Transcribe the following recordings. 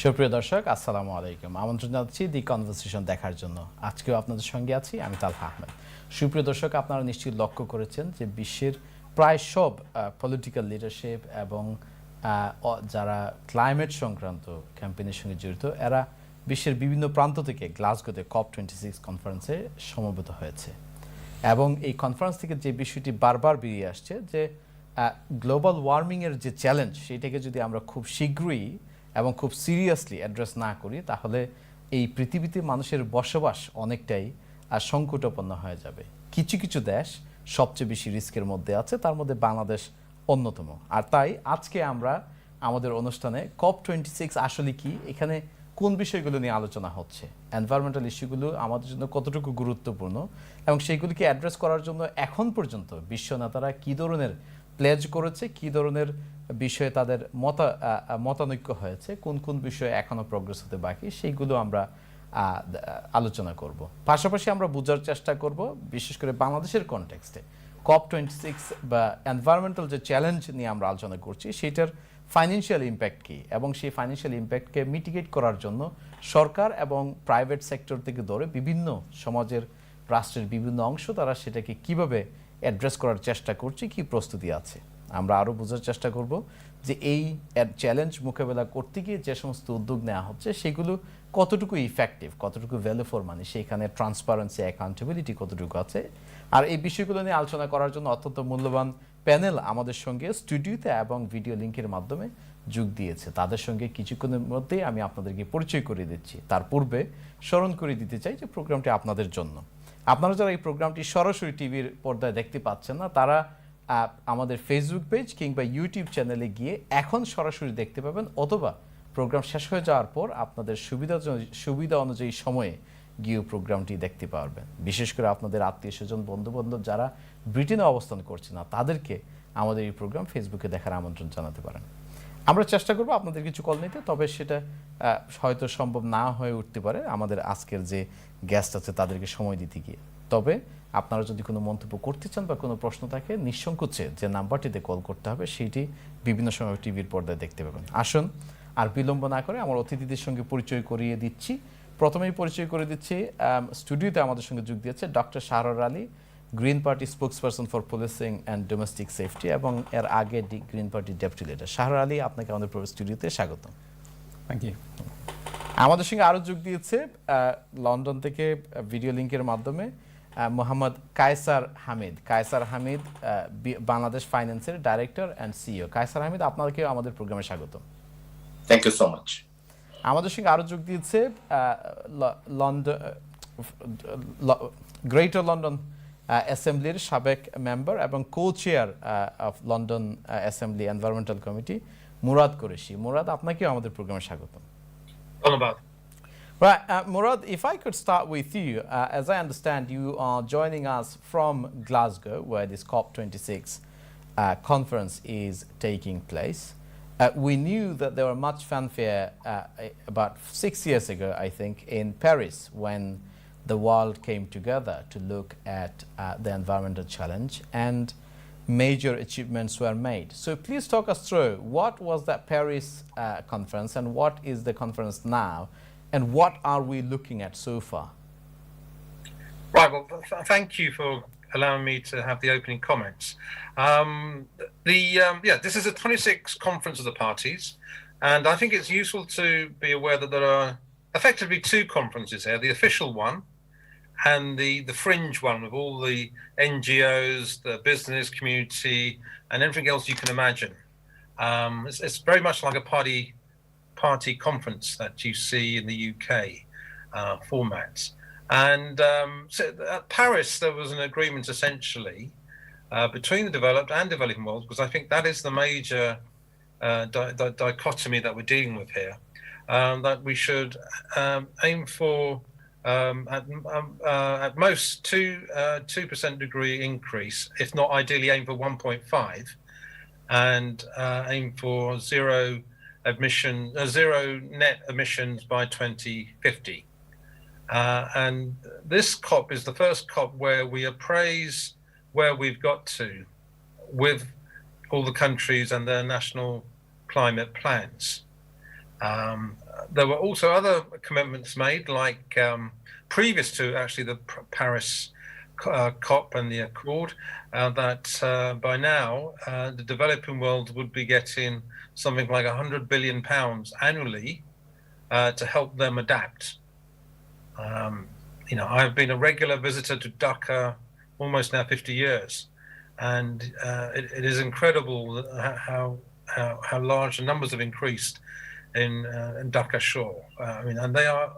সুপ্রিয় দর্শক, আসসালামু আলাইকুম। আমন্ত্রণ জানাচ্ছি দি কনভারসেশন দেখার জন্য। আজকেও আপনাদের সঙ্গে আছি আমি তালহা আহমেদ। সুপ্রিয় দর্শক, আপনারা নিশ্চয়ই লক্ষ্য করেছেন যে বিশ্বের প্রায় সব পলিটিক্যাল লিডারশিপ এবং যারা ক্লাইমেট সংক্রান্ত ক্যাম্পেইনের সঙ্গে জড়িত, এরা বিশ্বের বিভিন্ন প্রান্ত থেকে গ্লাসগোতে COP26 কনফারেন্সে সমবেত হয়েছে। এবং এই কনফারেন্স থেকে যে বিষয়টি বারবার বেরিয়ে আসছে যে গ্লোবাল ওয়ার্মিংয়ের যে চ্যালেঞ্জ, সেটাকে যদি আমরা খুব শীঘ্রই এবং খুব সিরিয়াসলি অ্যাড্রেস না করি, তাহলে এই পৃথিবীতে মানুষের বসবাস অনেকটাই সংকটাপন্ন হয়ে যাবে। কিছু কিছু দেশ সবচেয়ে বেশি রিস্কের মধ্যে আছে, তার মধ্যে বাংলাদেশ অন্যতম। আর তাই আজকে আমরা আমাদের অনুষ্ঠানে COP26 আসলে কি, এখানে কোন বিষয়গুলো নিয়ে আলোচনা হচ্ছে, এনভায়রনমেন্টাল ইস্যুগুলো আমাদের জন্য কতটুকু গুরুত্বপূর্ণ এবং সেইগুলিকে অ্যাড্রেস করার জন্য এখন পর্যন্ত বিশ্ব নেতারা কী ধরনের প্লেজ করেছে, কী ধরনের বিষয়ে তাদের মতানৈক্য হয়েছে, কোন কোন বিষয়ে এখনও প্রগ্রেস হতে বাকি, সেইগুলো আমরা আলোচনা করব। পাশাপাশি আমরা বোঝার চেষ্টা করব বিশেষ করে বাংলাদেশের কনটেক্সটে COP26 বা এনভায়রনমেন্টাল যে চ্যালেঞ্জ নিয়ে আমরা আলোচনা করছি, সেটার ফাইন্যান্সিয়াল ইম্প্যাক্ট কী এবং সেই ফাইন্যান্সিয়াল ইম্প্যাক্টকে মিটিগেট করার জন্য সরকার এবং প্রাইভেট সেক্টর থেকে ধরে বিভিন্ন সমাজের রাষ্ট্রের বিভিন্ন অংশ তারা সেটাকে কিভাবে অ্যাড্রেস করার চেষ্টা করছে, কি প্রস্তুতি আছে। আমরা আরও বোঝার চেষ্টা করব যে এই চ্যালেঞ্জ মোকাবেলা করতে গিয়ে যে সমস্ত উদ্যোগ নেওয়া হচ্ছে সেগুলো কতটুকু ইফেক্টিভ, কতটুকু ভ্যালু ফর মানি, সেইখানে ট্রান্সপারেন্সি, অ্যাকাউন্টেবিলিটি কতটুকু আছে। আর এই বিষয়গুলো নিয়ে আলোচনা করার জন্য অত্যন্ত মূল্যবান প্যানেল আমাদের সঙ্গে স্টুডিওতে এবং ভিডিও লিঙ্কের মাধ্যমে যোগ দিয়েছে। তাদের সঙ্গে কিছুক্ষণের মধ্যেই আমি আপনাদেরকে পরিচয় করিয়ে দিচ্ছি। তার পূর্বে স্মরণ করে দিতে চাই যে প্রোগ্রামটি আপনাদের জন্য। আপনারা যারা এই প্রোগ্রামটি সরাসরি টিভির পর্দায় দেখতে পাচ্ছেন না, তারা আমাদের ফেসবুক পেজ কিংবা ইউটিউব চ্যানেলে গিয়ে এখন সরাসরি দেখতে পাবেন, অথবা প্রোগ্রাম শেষ হয়ে যাওয়ার পর আপনাদের সুবিধা অনুযায়ী সময়ে গিয়েও প্রোগ্রামটি দেখতে পারবেন। বিশেষ করে আপনাদের আত্মীয় স্বজন, বন্ধুবান্ধব যারা ব্রিটেনে অবস্থান করছে না, তাদেরকে আমাদের এই প্রোগ্রাম ফেসবুকে দেখার আমন্ত্রণ জানাতে পারেন। আমরা চেষ্টা করব আপনাদের কিছু কল নিতে, তবে সেটা হয়তো সম্ভব না হয়ে উঠতে পারে আমাদের আজকের যে গেস্ট আছে তাদেরকে সময় দিতে গিয়ে। তবে আপনারা যদি কোনো মন্তব্য করতে চান বা কোনো প্রশ্ন থাকে, নিঃসংকোচে যে নাম্বারটিতে কল করতে হবে সেটি বিভিন্ন সময় টিভির পর্দায় দেখতে পাবেন। আসুন আর বিলম্ব না করে আমার অতিথিদের সঙ্গে পরিচয় করিয়ে দিচ্ছি। প্রথমেই পরিচয় করে দিচ্ছি, স্টুডিওতে আমাদের সঙ্গে যোগ দিয়েছে doctor Shahrar Ali, Green Party spokesperson for policing and domestic safety, এবং এর আগে Green Party deputy leader. Shahrar Ali, আপনাকে আমাদের স্টুডিওতে স্বাগত। Thank you. আমাদের সঙ্গে আরও যোগ দিয়েছে লন্ডন থেকে ভিডিও লিঙ্কের মাধ্যমে মোহাম্মদ কায়সার হামিদ। কায়সার হামিদ বাংলাদেশ ফাইন্যান্সের director and CEO. Kaiser Hamid, আপনাকেও আমাদের প্রোগ্রামে স্বাগত। Thank you so much. আমাদের সঙ্গে আরও যোগ দিয়েছে লন্ডন গ্রেটার লন্ডন অ্যাসেম্বলির সাবেক মেম্বার এবং কো chair of London assembly environmental committee Murad Qureshi. Murad, আপনাকেও আমাদের প্রোগ্রামে স্বাগত। ধন্যবাদ। Right, Murad, if I could start with you, as I understand you are joining us from Glasgow, where this COP26 conference is taking place. We knew that there were much fanfare about 6 years ago, I think, in Paris, when the world came together to look at the environmental challenge, and major achievements were made. So please talk us through what was that Paris conference and what is the conference now, and what are we looking at so far? Right, well, thank you for allowing me to have the opening comments. This is a 26 conference of the parties, and I think it's useful to be aware that there are effectively two conferences here, the official one and the fringe one with all the NGOs, the business community, and everything else you can imagine. It's very much like a party conference that you see in the UK formats. And so at Paris, there was an agreement essentially between the developed and developing world, because I think that is the major dichotomy that we're dealing with here, that we should aim for at most 2% degree increase, if not ideally aim for 1.5, and aim for zero net emissions by 2050. And this COP is the first COP where we appraise where we've got to with all the countries and their national climate plans. There were also other commitments made, like previous to actually the Paris COP and the Accord, that by now the developing world would be getting something like £100 billion annually to help them adapt. I've been a regular visitor to Dhaka almost now 50 years, and it is incredible how large the numbers have increased in Dhaka Shore. And they are,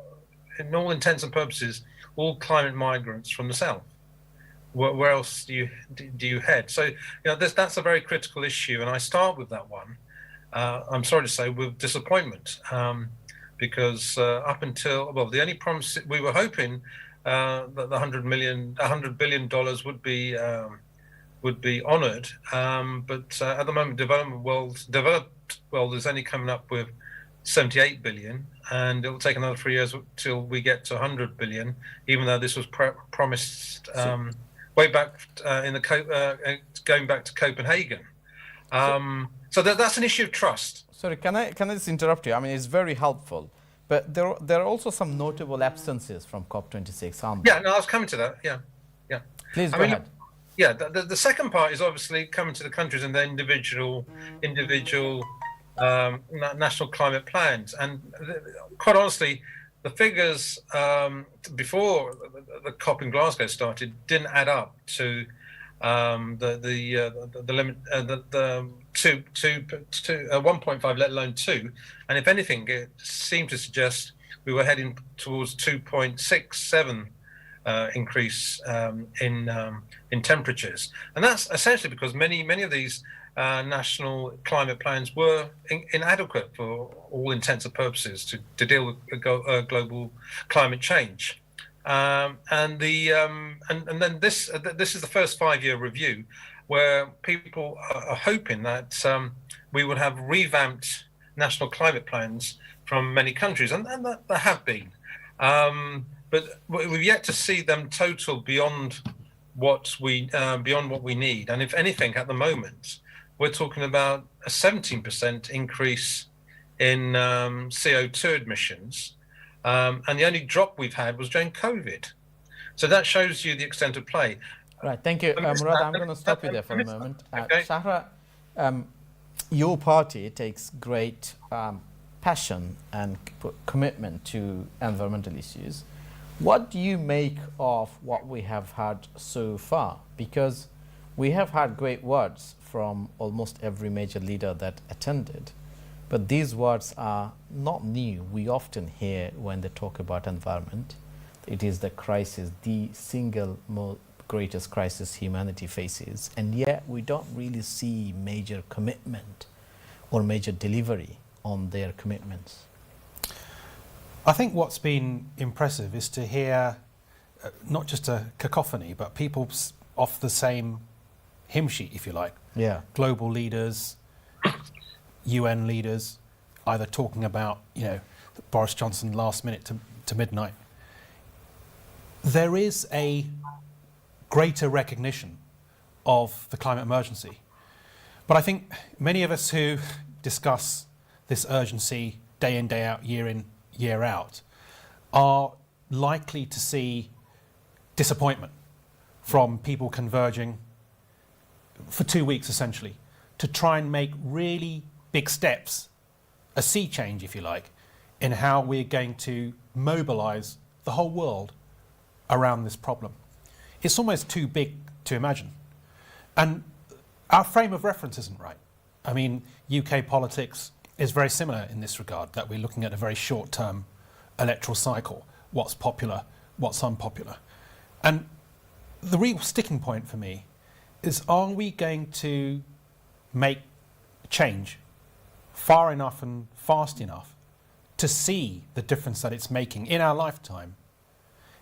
in all intents and purposes, all climate migrants from the south. Where else do you head? So that's a very critical issue, and I start with that one. I'm sorry to say, with disappointment, because up until the only promise we were hoping that the $100 billion would be honoured, but at the moment, developed world is only coming up with 78 billion, and it will take another 3 years till we get to 100 billion, even though this was promised way back going back to Copenhagen. So that's an issue of trust. Sorry, can I just interrupt you? I mean, it's very helpful, but there are also some notable absences from COP26, aren't there? Yeah, no, I was coming to that. Yeah. Please go ahead. Yeah, the second part is obviously coming to the countries and their individual national climate plans. And quite honestly, the figures before the COP in Glasgow started didn't add up to the limit, the 1.5, let alone 2. And if anything, it seemed to suggest we were heading towards 2.67 increase in temperatures, and that's essentially because many of these national climate plans were inadequate for all intents and purposes to deal with global climate change. And then this is the first 5-year review, where people are hoping that we would have revamped national climate plans from many countries, and that there have been. But we've yet to see them total beyond what we need. And if anything, at the moment, we're talking about a 17% increase in CO2 emissions, and the only drop we've had was during COVID. So that shows you the extent of play. Right, thank you, Murad. I'm going to stop you there for a moment. Shahra, your party takes great passion and commitment to environmental issues. What do you make of what we have had so far? Because we have had great words from almost every major leader that attended, but these words are not new. We often hear when they talk about environment, it is the crisis, the single greatest crisis humanity faces, and yet we don't really see major commitment or major delivery on their commitments. I think what's been impressive is to hear not just a cacophony, but people off the same hymn sheet, if you like. Yeah. Global leaders, UN leaders, either talking about, Boris Johnson last minute to midnight. There is a greater recognition of the climate emergency. But I think many of us who discuss this urgency day in, day out, year in, year out, are likely to see disappointment from people converging for 2 weeks essentially to try and make really big steps, a sea change if you like, in how we're going to mobilize the whole world around this problem. It's almost too big to imagine. And our frame of reference isn't right. I mean, UK politics is very similar in this regard, that we're looking at a very short-term electoral cycle, what's popular, what's unpopular. And the real sticking point for me is, are we going to make change far enough and fast enough to see the difference that it's making in our lifetime?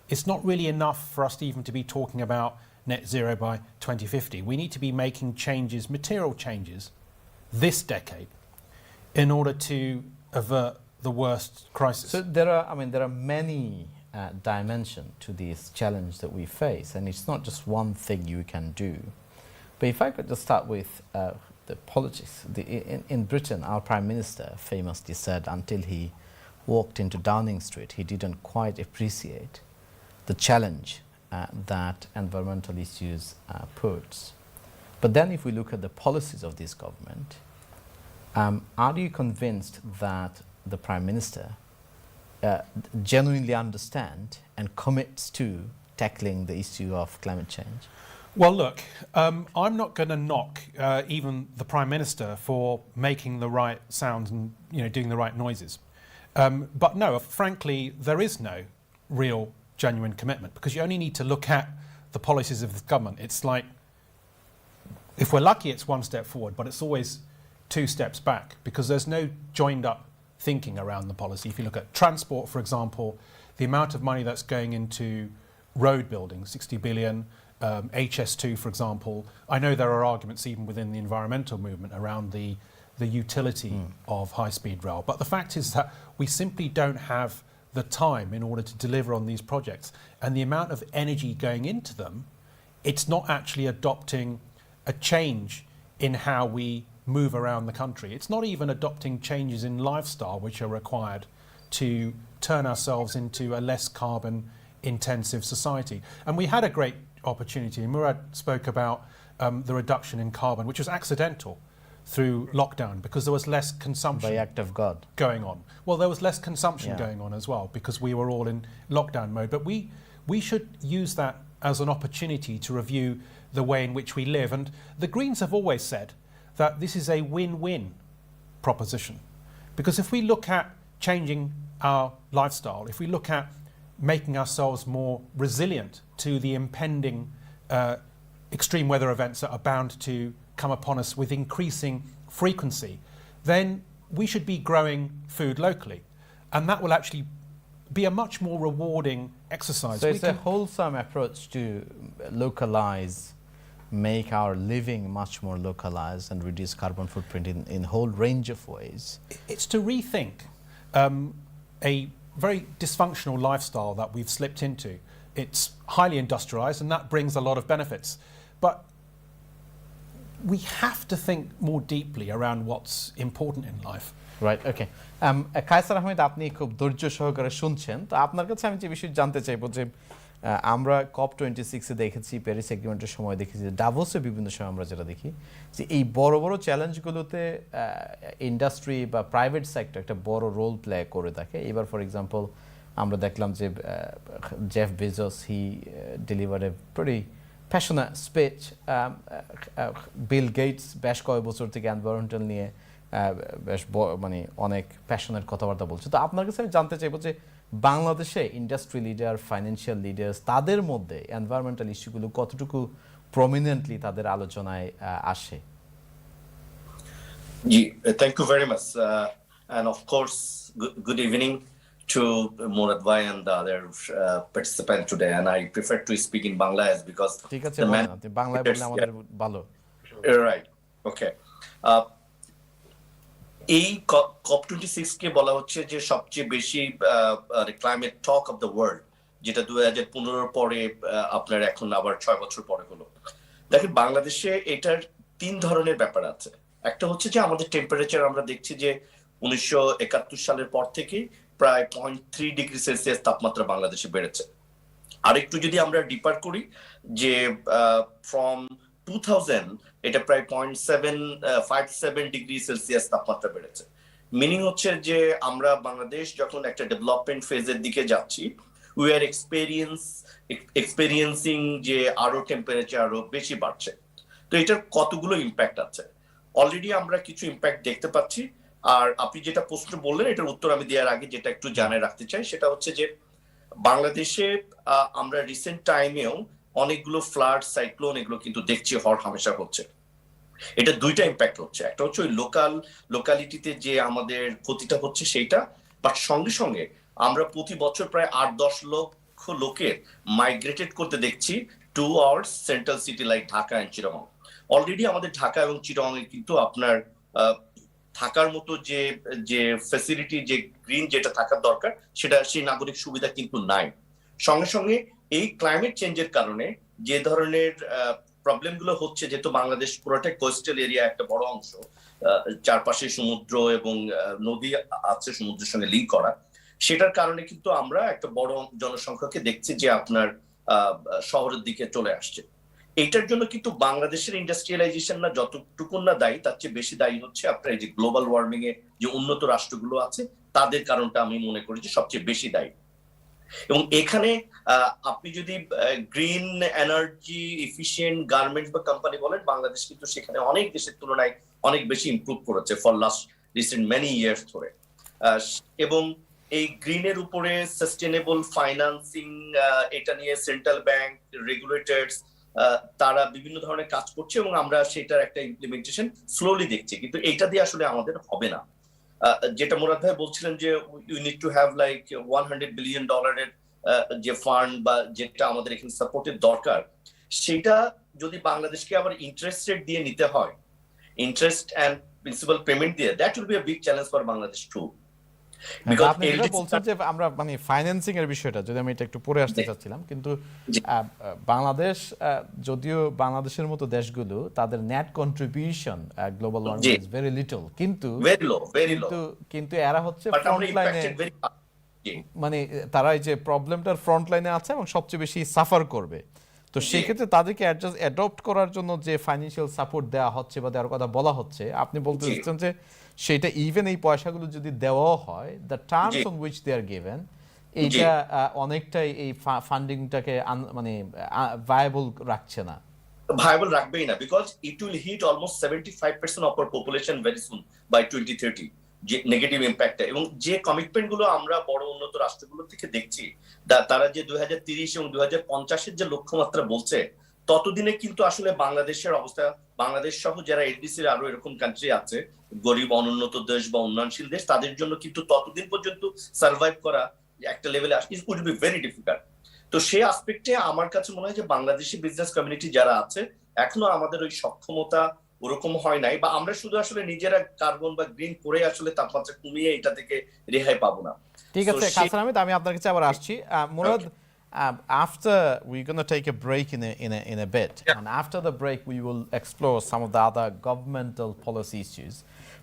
It's not really enough for us even to be talking about net zero by 2050. We need to be making changes, material changes, this decade in order to avert the worst crisis. So there are many dimensions to this challenge that we face, and it's not just one thing you can do. But if I could just start with the politics. In Britain, our Prime Minister famously said until he walked into Downing Street, he didn't quite appreciate the challenge that environmental issues puts. But then if we look at the policies of this government, are you convinced that the Prime Minister genuinely understands and commits to tackling the issue of climate change? Well, look, I'm not going to knock even the Prime Minister for making the right sounds and doing the right noises. But no, frankly, there is no real genuine commitment, because you only need to look at the policies of the government. It's like, if we're lucky, it's one step forward, but it's always two steps back, because there's no joined up thinking around the policy. If you look at transport, for example, the amount of money that's going into road building, 60 billion, HS2, for example. I know there are arguments even within the environmental movement around the utility of high-speed rail. But the fact is that we simply don't have the time in order to deliver on these projects. And the amount of energy going into them, it's not actually adopting a change in how we move around the country. It's not even adopting changes in lifestyle which are required to turn ourselves into a less carbon-intensive society. And we had a great opportunity. Murad spoke about the reduction in carbon, which was accidental through lockdown because there was less consumption. By act of God. Going on. Well, there was less consumption going on as well because we were all in lockdown mode. But we should use that as an opportunity to review the way in which we live. And the Greens have always said that this is a win-win proposition. Because if we look at changing our lifestyle, if we look at making ourselves more resilient to the impending extreme weather events that are bound to come upon us with increasing frequency, then we should be growing food locally. And that will actually be a much more rewarding exercise. So it's a wholesome approach to localize, make our living much more localized and reduce carbon footprint in a whole range of ways. It's to rethink a very dysfunctional lifestyle that we've slipped into. It's highly industrialized and that brings a lot of benefits. But we have to think more deeply around what's important in life. Right, okay. Kaiser Ahmed, আপনি খুব ধৈর্য সহকারে শুনছেন। তো আপনার কাছে আমি যে বিষয় জানতে চাইবো যে আমরা COP26 দেখেছি, প্যারিস এগ্রিমেন্টের সময় দেখেছি, ডাভোসে বিভিন্ন সময় আমরা যেটা দেখি যে এই বড় বড় চ্যালেঞ্জগুলোতে ইন্ডাস্ট্রি বা প্রাইভেট সেক্টর একটা বড় রোল প্লে করে থাকে। এবার ফর এক্সাম্পল আমরা দেখলাম যে Jeff Bezos he delivered a pretty passionate speech. Bill Gates বেশ কয়েক বছর থেকে এনভায়রনমেন্টাল নিয়ে বেশ মানে অনেক প্যাশনেট কথাবার্তা বলছে। তো আপনার কাছে আমি জানতে চাইবো যে বাংলাদেশে ইন্ডাস্ট্রি লিডার, ফাইন্যান্সিয়াল লিডার্স, তাদের মধ্যে এনভায়রনমেন্টাল ইস্যুগুলো কতটুকু প্রমিনেন্টলি তাদের আলোচনায় আসে? জি, thank you very much. And of course, good evening to Murad Bhai and the other participant today. And I prefer to speak in Bangladesh because ঠিক আছে, আপনি বাংলায় বললে আমাদের ভালো। Right. Okay. এই COP26 কে বলা হচ্ছে যে সবচেয়ে বেশি climate talk of the world, যেটা 2015 পরে আপনার এখন আবার 6 বছর পরে হলো। দেখেন বাংলাদেশে এটার 3 ধরনের ব্যাপার আছে। একটা হচ্ছে যে আমাদের টেম্পারেচার আমরা দেখছি যে 1971 সালের পর থেকে প্রায় 0.3 ডিগ্রি সেলসিয়াস তাপমাত্রা বাংলাদেশে বেড়েছে। আরেকটু যদি আমরা ডিপার করি যে ফ্রম 2000 এটা প্রায় 0.57 ডিগ্রি সেলসিয়াস তাপমাত্রা বেড়েছে। মিনিং হচ্ছে যে আমরা বাংলাদেশ যখন একটা ডেভেলপমেন্ট ফেজের দিকে যাচ্ছি, উই আর এক্সপেরিয়েন্সিং যে আরো টেম্পারেচার আরো বেশি বাড়ছে। তো এটার কতগুলো ইম্প্যাক্ট আছে, অলরেডি আমরা কিছু ইম্প্যাক্ট দেখতে পাচ্ছি। আর আপনি যেটা প্রশ্ন বললেন এটার উত্তর আমি দেওয়ার আগে যেটা একটু জানায় রাখতে চাই সেটা হচ্ছে যে বাংলাদেশে আমরা রিসেন্ট টাইমেও অনেকগুলো ফ্লাড, সাইক্লোন এগুলো কিন্তু দেখছি হর হামেশা হচ্ছে। এটা দুইটা ইম্প্যাক্ট হচ্ছে, একটা হচ্ছে ওই লোকালিটিতে যে আমাদের ক্ষতিটা হচ্ছে সেইটা, বাট সঙ্গে সঙ্গে আমরা প্রতি বছর প্রায় 8-10 লক্ষ লোকের মাইগ্রেটেড করতে দেখছি to our central city like Dhaka and Chittagong. Already আমাদের ঢাকা এবং চিটাগং এ কিন্তু আপনার থাকার মতো যে ফ্যাসিলিটি, যে গ্রিন যেটা থাকার দরকার সেটা, সেই নাগরিক সুবিধা কিন্তু নাই। সঙ্গে সঙ্গে এই ক্লাইমেট চেঞ্জের কারণে যে ধরনের প্রবলেমগুলো হচ্ছে যেহেতু বাংলাদেশ পুরোটাই কোস্টাল এরিয়া একটা বড় অংশ, চারপাশে সমুদ্র এবং নদী আছে সমুদ্রের সঙ্গে লিঙ্ক করা, সেটার কারণে কিন্তু আমরা একটা বড় জনসংখ্যাকে দেখছি যে আপনার শহরের দিকে চলে আসছে। এইটার জন্য কিন্তু বাংলাদেশের ইন্ডাস্ট্রিয়ালাইজেশন না যতটুকু না দায়ী, তার চেয়ে বেশি দায়ী হচ্ছে আপনার এই যে গ্লোবাল ওয়ার্মিং এ যে উন্নত রাষ্ট্রগুলো আছে তাদের কারণটা আমি মনে করি যে সবচেয়ে বেশি দায়ী। এবং এখানে আপনি যদি গ্রিন এনার্জি এফিশিয়েন্ট গার্মেন্টস বা কোম্পানি বলেন, বাংলাদেশ কিন্তু সেখানে অনেক দেশের তুলনায় অনেক বেশি ইমপ্রুভ করেছে for last recent many years ধরে। এবং এই গ্রিনের উপরে সাস্টেনেবল ফাইন্যান্সিং, এটা নিয়ে সেন্ট্রাল ব্যাংক, রেগুলেটরস তারা বিভিন্ন ধরনের কাজ করছে এবং আমরা সেটার একটা ইমপ্লিমেন্টেশন স্লোলি দেখছি, কিন্তু এটা দিয়ে আসলে আমাদের হবে না। যেটা মুরাদ ভাই বলছিলেন যে you need to have like $100 billion যে ফান্ড বা যেটা আমাদের এখানে সাপোর্টের দরকার, সেটা যদি বাংলাদেশকে আবার ইন্টারেস্ট রেট দিয়ে নিতে হয়, ইন্টারেস্ট এন্ড প্রিন্সিপাল পেমেন্ট দিয়ে, that will be a big challenge for Bangladesh too. আপনি যেটা বলছেন যে আমরা মানে ফাইন্যান্সিং এর বিষয়টা যদি আমি এটা একটু পরে আসতে চাচ্ছিলাম, কিন্তু বাংলাদেশ যদিও বাংলাদেশের মতো দেশগুলো তাদের net contribution global warming is very little, কিন্তু কিন্তু এরা হচ্ছে ফ্রন্ট লাইনে, মানে তারা এই যে প্রবলেমটার ফ্রন্ট লাইনে আছে এবং সবচেয়ে বেশি সাফার করবে। তো সেই ক্ষেত্রে তাদেরকে অ্যাডপ্ট করার জন্য যে ফাইন্যান্সিয়াল সাপোর্ট দেওয়া হচ্ছে বা দেওয়ার কথা বলা হচ্ছে, আপনি বলতে চাচ্ছেন যে সেটা ইভেন এই পয়সাগুলো যদি দেওয়াও হয়, the terms on which they are given, এইটা অনেকটাই এই ফান্ডিংটাকে মানে ভায়াবল রাখছে না, ভায়াবল রাখবেই না, because it will hit almost 75% of our population very soon by 2030, যে নেগেটিভ ইম্প্যাক্ট। এবং যে কমিটমেন্ট গুলো আমরা বড় উন্নত রাষ্ট্রগুলো থেকে দেখছি, তারা যে 2030 এবং 2050-এর যে লক্ষ্যমাত্রা বলছে, ততদিনে কিন্তু আসলে বাংলাদেশের অবস্থা, বাংলাদেশ সহ যারা এলডিসির আরো এরকম কান্ট্রি আছে, গরিব অনুন্নত দেশ বা উন্নয়নশীল দেশ, তাদের জন্য কিন্তু ততদিন পর্যন্ত সার্ভাইভ করা একটা লেভেলে it will be very difficult. তো সেই আসপেক্টে আমার কাছে মনে হয় যে বাংলাদেশি বিজনেস কমিউনিটি যারা আছে, এখনো আমাদের ওই সক্ষমতা ওরকম হয় নাই, বা আমরা শুধু আসলে নিজেরা কার্বন বা গ্রিন করে আসলে তাপমাত্রা কমিয়ে এটা থেকে রেহাই পাবো না। ঠিক আছে কাসর আহমেদ, আমি আপনার কাছে আবার আসছি। Murad, after we're going to take a break in a bit, and after the break we will explore some of the other governmental policy issues.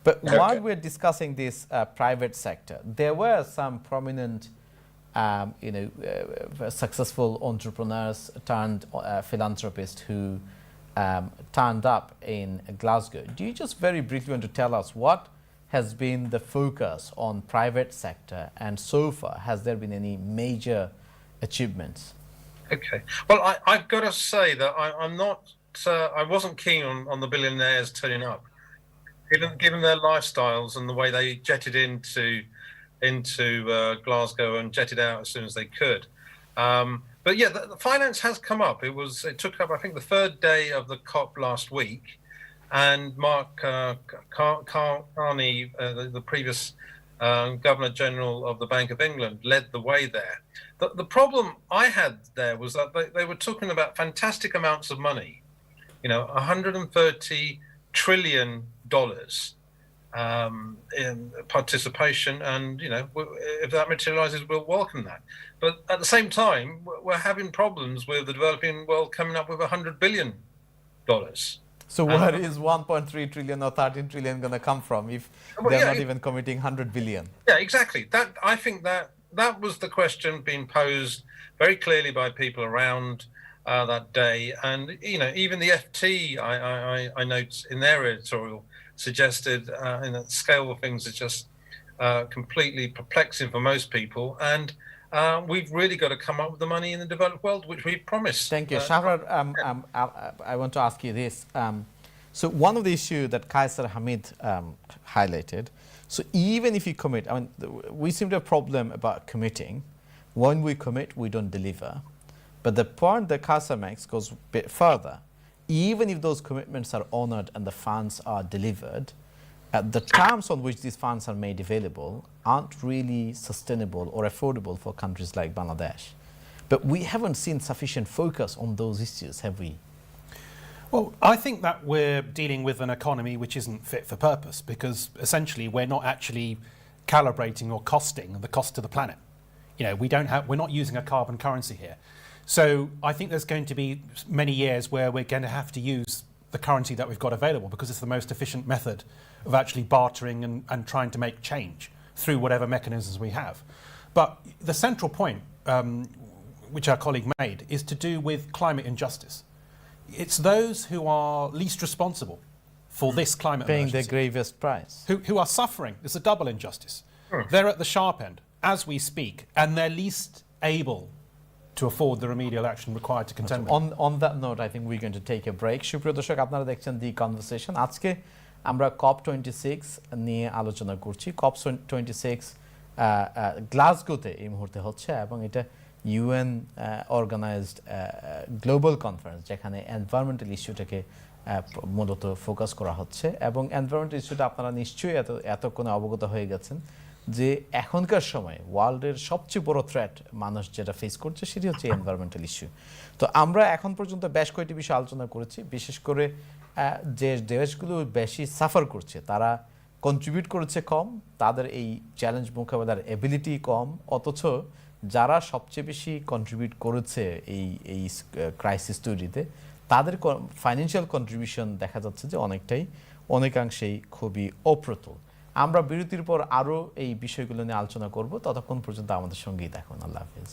But while we're discussing this private sector, there were some prominent successful entrepreneurs turned philanthropists who turned up in Glasgow. Do you just very briefly want to tell us what has been the focus on private sector, and so far has there been any major achievements? Okay. Well, I've got to say that I'm not. I wasn't keen on the billionaires turning up, given their lifestyles and the way they jetted into Glasgow and jetted out as soon as they could. But yeah, the finance has come up. It took up, I think, the third day of the COP last week, and Mark Carney, the previous Governor General of the Bank of England, led the way there. The problem I had there was that they were talking about fantastic amounts of money, $130 trillion in participation, and if that materializes, we'll welcome that. But at the same time, we're having problems with the developing world coming up with $100 billion. So where is 1.3 trillion or 13 trillion going to come from if they're not even committing 100 billion? Yeah, exactly. I think that was the question being posed very clearly by people around that day, and even the FT, I note in their editorial, suggested in the scale of things is just completely perplexing for most people, and we've really got to come up with the money in the developed world, which we promised. Thank you. Shahrar, I want to ask you this. So one of the issues that Kaisar Hamid highlighted, so even if you commit, I mean, we seem to have a problem about committing. When we commit, we don't deliver. But the point that Kaisar makes goes a bit further. Even if those commitments are honored and the funds are delivered, the terms on which these funds are made available aren't really sustainable or affordable for countries like Bangladesh. But we haven't seen sufficient focus on those issues, have we? Well, I think that we're dealing with an economy which isn't fit for purpose, because essentially we're not actually calibrating or costing the cost to the planet. We're not using a carbon currency here. So I think there's going to be many years where we're going to have to use the currency that we've got available because it's the most efficient method of actually bartering and trying to make change through whatever mechanisms we have. But the central point, which our colleague made, is to do with climate injustice. It's those who are least responsible for this climate Paying the emergency gravest price. who are suffering. It's a double injustice. They're at the sharp end as we speak, and they're least able to afford the remedial action required to contend with it. On that note, I think we're going to take a break. সুপ্রিয় দর্শক, আপনারা দেখছেন দি conversation. আজকে আমরা COP26 নিয়ে আলোচনা করছি। COP26 গ্লাসগোতে এই মুহূর্তে হচ্ছে এবং এটা ইউএন অর্গানাইজড গ্লোবাল কনফারেন্স, যেখানে এনভায়রনমেন্টাল ইস্যুটাকে মূলত ফোকাস করা হচ্ছে। এবং এনভায়রনমেন্টাল ইস্যুটা আপনারা নিশ্চয়ই এতক্ষণে অবগত হয়ে গেছেন যে এখনকার সময় ওয়ার্ল্ডের সবচেয়ে বড় থ্রেট মানুষ যেটা ফেস করছে সেটি হচ্ছে এনভায়রনমেন্টাল ইস্যু। তো আমরা এখন পর্যন্ত বেশ কয়েকটি বিষয় আলোচনা করেছি। বিশেষ করে যে দেশগুলো বেশি সাফার করছে তারা কন্ট্রিবিউট করেছে কম, তাদের এই চ্যালেঞ্জ মোকাবেলার এবিলিটি কম, অথচ যারা সবচেয়ে বেশি কন্ট্রিবিউট করেছে এই ক্রাইসিস তৈরিতে তাদের ফাইন্যান্সিয়াল কন্ট্রিবিউশন দেখা যাচ্ছে যে অনেকাংশেই খুবই অপ্রতুল। আমরা বিরতির পর আরও এই বিষয়গুলো নিয়ে আলোচনা করব। ততক্ষণ পর্যন্ত আমাদের সঙ্গেই থাকুন। আল্লাহ হাফেজ।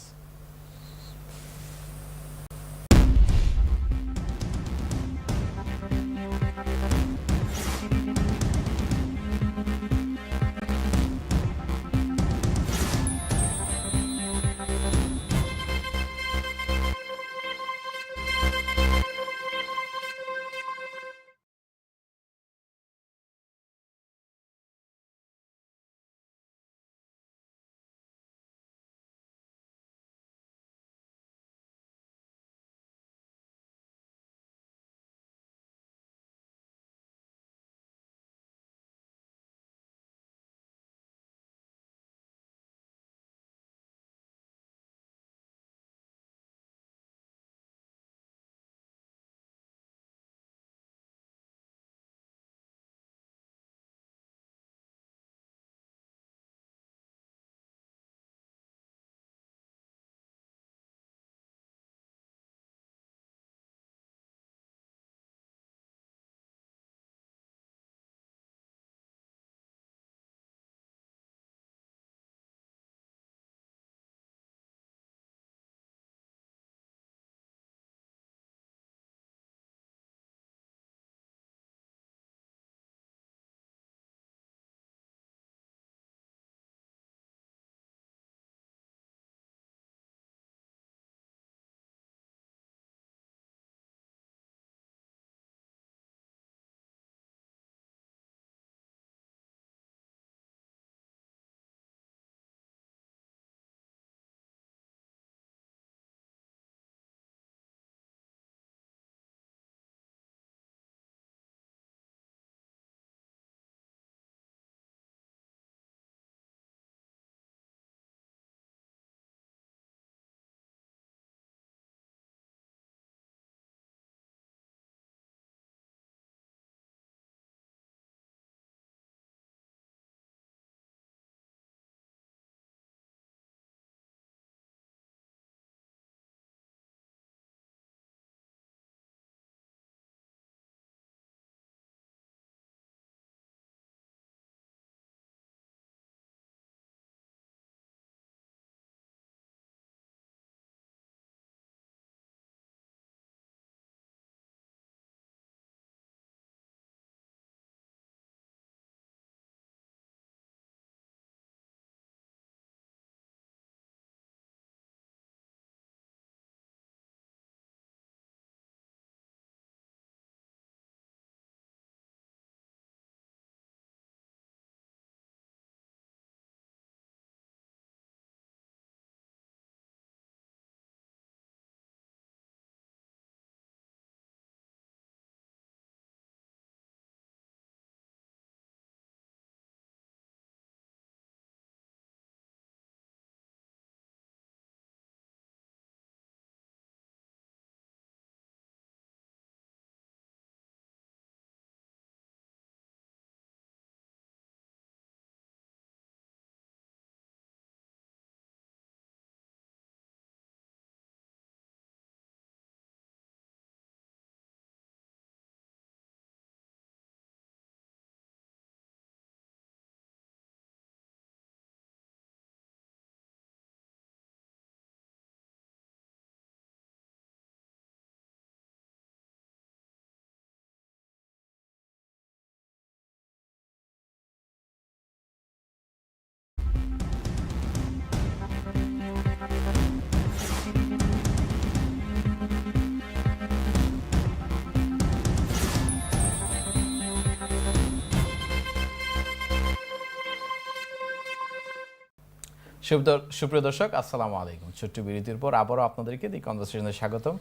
সুপ্রিয় দর্শক, আসসালামু আলাইকুম। ছোট্ট বিরতির পর আবারও আপনাদেরকে দি কনভারসেশনে স্বাগতম।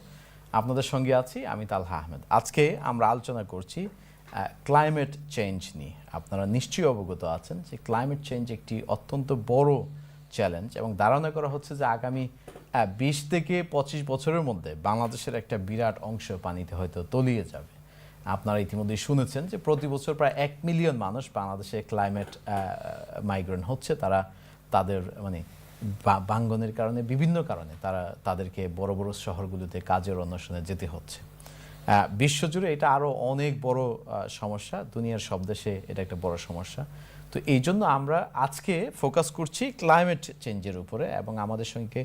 আপনাদের সঙ্গে আছি আমি তালহা আহমেদ। আজকে আমরা আলোচনা করছি ক্লাইমেট চেঞ্জ নিয়ে। আপনারা নিশ্চয়ই অবগত আছেন যে ক্লাইমেট চেঞ্জ একটি অত্যন্ত বড় চ্যালেঞ্জ এবং ধারণা করা হচ্ছে যে আগামী 20 থেকে 25 বছরের মধ্যে বাংলাদেশের একটা বিরাট অংশ পানিতে হয়তো তলিয়ে যাবে। আপনারা ইতিমধ্যেই শুনেছেন যে প্রতি বছর প্রায় 1 মিলিয়ন মানুষ বাংলাদেশে ক্লাইমেট মাইগ্রেন্ট হচ্ছে। তারা তাদের বাঙ্গনের কারণে, বিভিন্ন কারণে তাদেরকে বড় বড় শহরগুলোতে কাজের অন্বেষণে যেতে হচ্ছে। বিশ্বজুড়ে এটা আরও অনেক বড় সমস্যা, দুনিয়ার সব দেশে এটা একটা বড় সমস্যা। তো এই জন্য আমরা আজকে ফোকাস করছি ক্লাইমেট চেঞ্জের উপরে এবং আমাদের সঙ্গে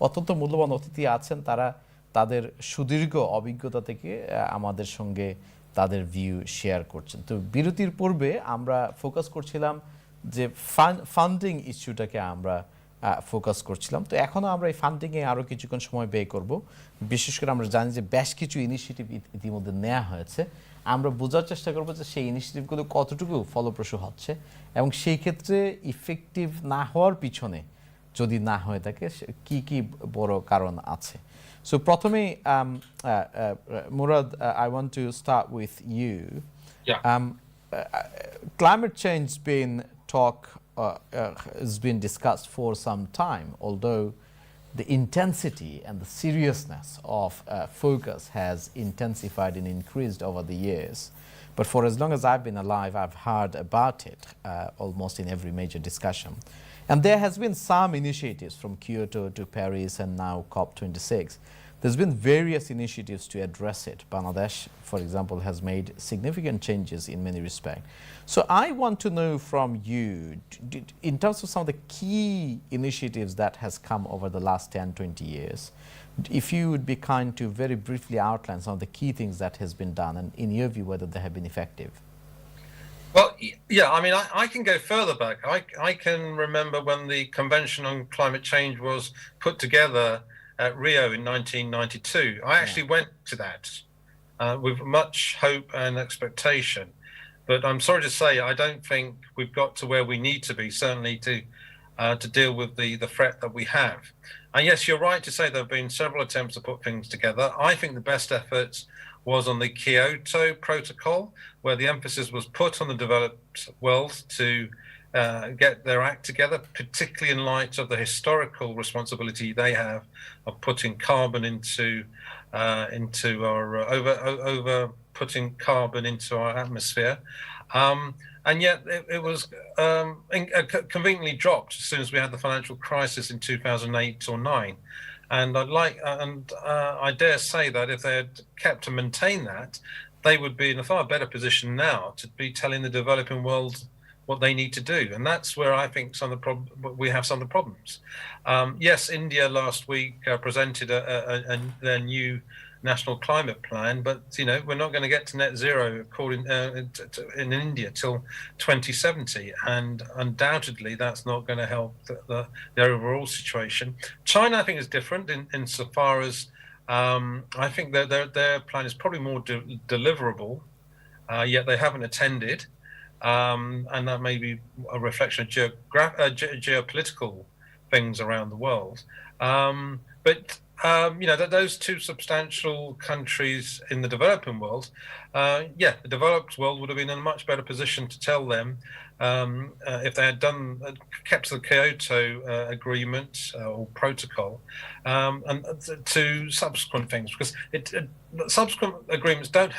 অত্যন্ত মূল্যবান অতিথি আছেন। তারা তাদের সুদীর্ঘ অভিজ্ঞতা থেকে আমাদের সঙ্গে তাদের ভিউ শেয়ার করছেন। তো বিরতির পূর্বে আমরা ফোকাস করছিলাম যে ফান্ডিং ইস্যুটাকে আমরা ফোকাস করছিলাম। তো এখনও আমরা এই ফান্ডিংয়ে আরও কিছুক্ষণ সময় ব্যয় করব। বিশেষ করে আমরা জানি যে বেশ কিছু ইনিশিয়েটিভ ইতিমধ্যে নেওয়া হয়েছে। আমরা বোঝার চেষ্টা করবো যে সেই ইনিশিয়েটিভগুলো কতটুকু ফলপ্রসূ হচ্ছে এবং সেই ক্ষেত্রে ইফেক্টিভ না হওয়ার পিছনে যদি না হয়ে থাকে কি কি বড় কারণ আছে। সো প্রথমেই Murad, I want to start with you. Yeah. Climate change has been discussed for some time, although the intensity and the seriousness of focus has intensified and increased over the years. But for as long as I've been alive, I've heard about it almost in every major discussion. And there has been some initiatives from Kyoto to Paris and now COP26. There's been various initiatives to address it. Bangladesh, for example, has made significant changes in many respects. So I want to know from you, in terms of some of the key initiatives that has come over the last 10, 20 years, if you would be kind to very briefly outline some of the key things that has been done and in your view whether they have been effective. Well, yeah, I mean, I can go further back. I can remember when the Convention on Climate Change was put together at Rio in 1992. I actually went to that with much hope and expectation. But I'm sorry to say, I don't think we've got to where we need to be, certainly to deal with the threat that we have. And yes, you're right to say there have been several attempts to put things together. I think the best efforts was on the Kyoto Protocol, where the emphasis was put on the developed world to get their act together, particularly in light of the historical responsibility they have of putting carbon into our putting carbon into our atmosphere. And yet it was conveniently dropped as soon as we had the financial crisis in 2008 or 9. And I dare say that if they had kept to maintain that, they would be in a far better position now to be telling the developing world what they need to do. And that's where I think we have some of the problems. Yes, India last week presented their new national climate plan, but we're not going to get to net zero according in India till 2070, and undoubtedly that's not going to help the overall situation. China, I think, is different insofar as I think their plan is probably more deliverable, yet they haven't attended, and that may be a reflection of geopolitical things around the world. But those two substantial countries in the developing world, the developed world would have been in a much better position to tell them if they had kept to the Kyoto agreement or protocol, and to subsequent things, because subsequent agreements don't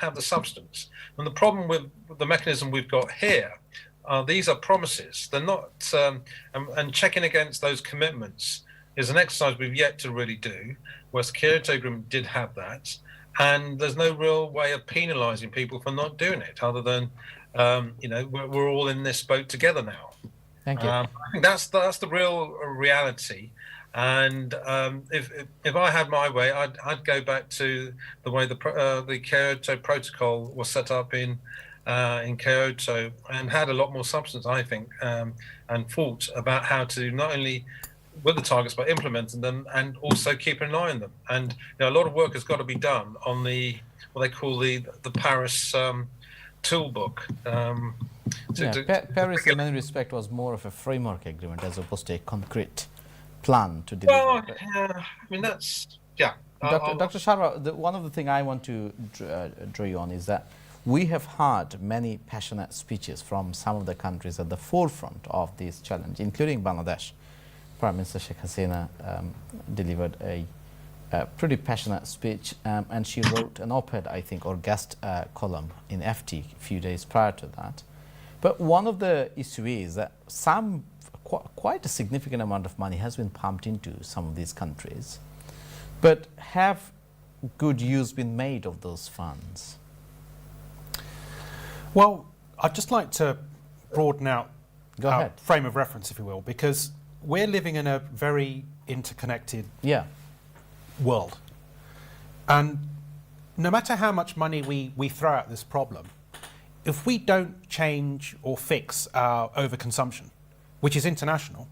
have the substance. And the problem with the mechanism we've got here, these are promises. They're not, and checking against those commitments is an exercise we've yet to really do, whereas the Kyoto Agreement did have that, and there's no real way of penalising people for not doing it, other than we're all in this boat together now. Thank you. I think that's the real reality. And if I had my way, I'd go back to the way the Kyoto Protocol was set up in Kyoto, and had a lot more substance, I think, and thought about how to not only with the targets but implementing them and also keeping an eye on them. And a lot of work has got to be done on what they call the Paris toolbook. Yeah, Paris, in many respects, was more of a framework agreement as opposed to a concrete plan to deliver. Well, I mean that's yeah. Dr. Sharma, one of the things I want to draw you on is that we have heard many passionate speeches from some of the countries at the forefront of this challenge, including Bangladesh. Prime Minister Sheikh Hasina delivered a pretty passionate speech, and she wrote an op-ed, I think, or guest column in FT a few days prior to that. But one of the issues is that quite a significant amount of money has been pumped into some of these countries. But have good use been made of those funds? Well, I'd just like to broaden out Go our ahead. frame of reference, if you will, because we're living in a very interconnected Yeah. world. And no matter how much money we throw at this problem, if we don't change or fix our overconsumption, which is international,